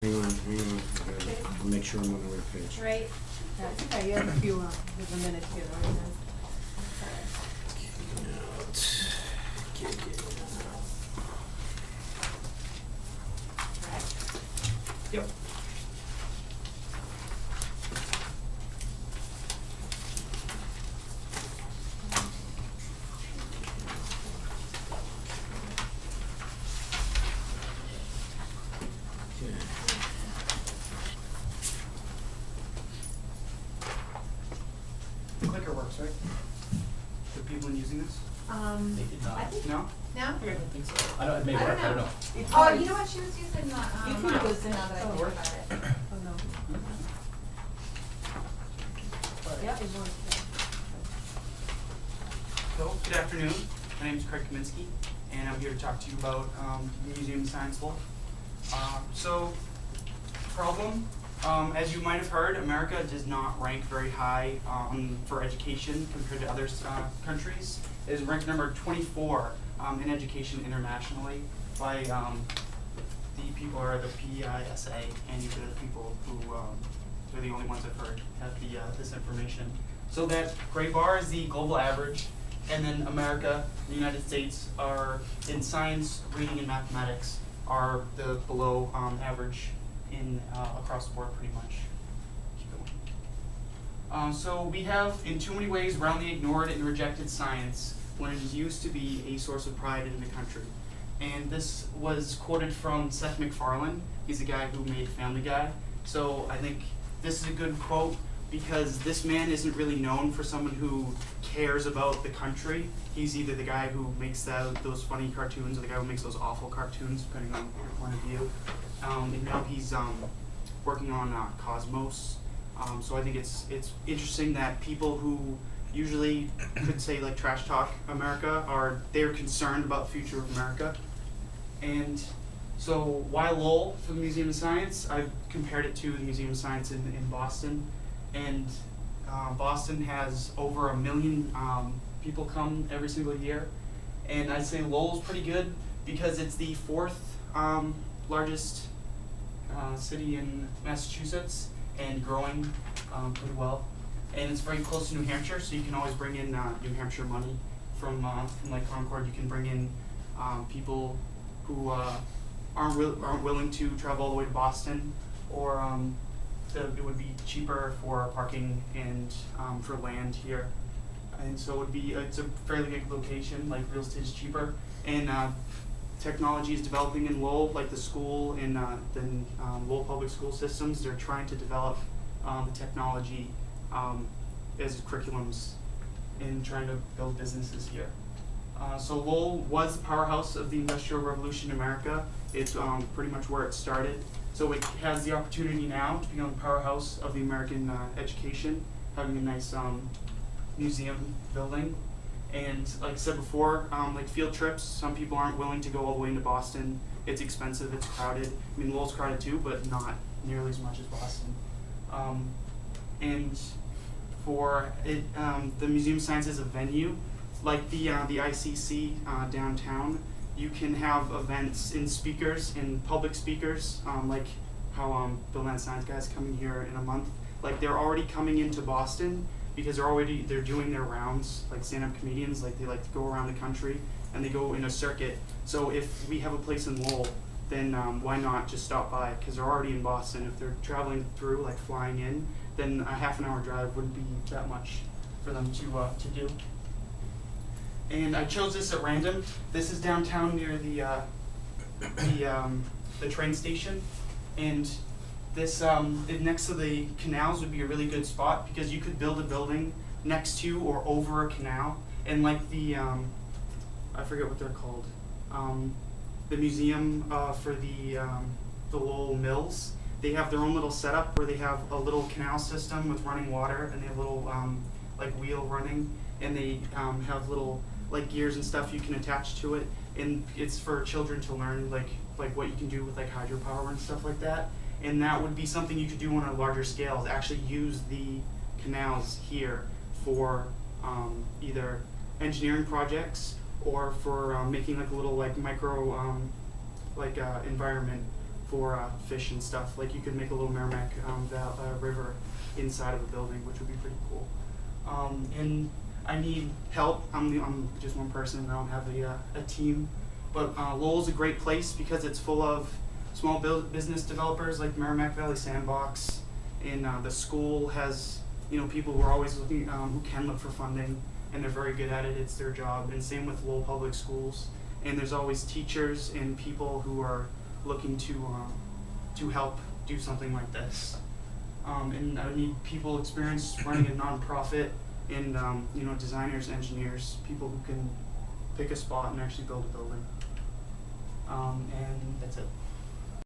Hang on. I'll make sure I'm on the right page. Right? Yeah, it's okay, you have a few, there's a minute here, right? Yep. The clicker works, right? For people using this? They did not. I think, No? no? I don't think so. I don't, it may I don't work, I don't know. know. Oh, you know what, she was using the, You can mouse, use it. now that I think Oh. about it. Oh, no. Yeah, it works. So, good afternoon. My name is Craig Kaminsky, and I'm here to talk to you about Museum Science Lowell. Problem, as you might have heard, America does not rank very high for education compared to other countries. It is ranked number 24 in education internationally by the people who are the PISA, and these are the people who they're the only ones I've heard have this information. So that gray bar is the global average, and then America, the United States, are in science, reading, and mathematics are the below average in across the board pretty much. Keep going. So we have, in too many ways, roundly ignored and rejected science when it used to be a source of pride in the country. And this was quoted from Seth MacFarlane. He's the guy who made Family Guy. So I think this is a good quote because this man isn't really known for someone who cares about the country. He's either the guy who makes those funny cartoons or the guy who makes those awful cartoons, depending on your point of view. And now he's working on Cosmos. So I think it's interesting that people who usually could say like trash talk America they're concerned about the future of America. And so why Lowell for the Museum of Science? I've compared it to the Museum of Science in Boston. And Boston has over 1 million people come every single year. And I'd say Lowell's pretty good because it's the 4th largest city in Massachusetts and growing pretty well. And it's very close to New Hampshire, so you can always bring in New Hampshire money from like Concord. You can bring in people who aren't willing to travel all the way to Boston, or it would be cheaper for parking and for land here. And so it's a fairly big location. Like real estate is cheaper, and technology is developing in Lowell, like the school and the Lowell public school systems. They're trying to develop the technology as curriculums and trying to build businesses here. So Lowell was the powerhouse of the Industrial Revolution in America. It's pretty much where it started. So it has the opportunity now to become the powerhouse of the American education, having a nice museum building. And like I said before, like field trips, some people aren't willing to go all the way into Boston. It's expensive, it's crowded. I mean, Lowell's crowded too, but not nearly as much as Boston. And for it, the Museum of Science is a venue, like the ICC downtown. You can have events in speakers, in public speakers, like how Bill Nye Science Guy's coming here in a month. Like they're already coming into Boston because they're doing their rounds, like stand-up comedians. Like they like to go around the country and they go in a circuit. So if we have a place in Lowell, then why not just stop by? Because they're already in Boston. If they're traveling through, like flying in, then a half-an-hour drive wouldn't be that much for them to do. And I chose this at random. This is downtown near the train station, and this next to the canals would be a really good spot because you could build a building next to or over a canal, and like the I forget what they're called, the museum for the Lowell Mills. They have their own little setup where they have a little canal system with running water, and they have a little like wheel running, and they have little like gears and stuff you can attach to it, and it's for children to learn like what you can do with like hydropower and stuff like that. And that would be something you could do on a larger scale, to actually use the canals here for either engineering projects or for making like a little like micro environment for fish and stuff. Like you could make a little Merrimack River inside of a building, which would be pretty cool. And I need help. I'm just one person. I don't have a team. But Lowell's a great place because it's full of small business developers like Merrimack Valley Sandbox, and the school has people who are always looking, who can look for funding, and they're very good at it. It's their job. And same with Lowell Public Schools. And there's always teachers and people who are looking to help do something like this. And I need people experienced running a nonprofit, and designers, engineers, people who can pick a spot and actually build a building. And that's it.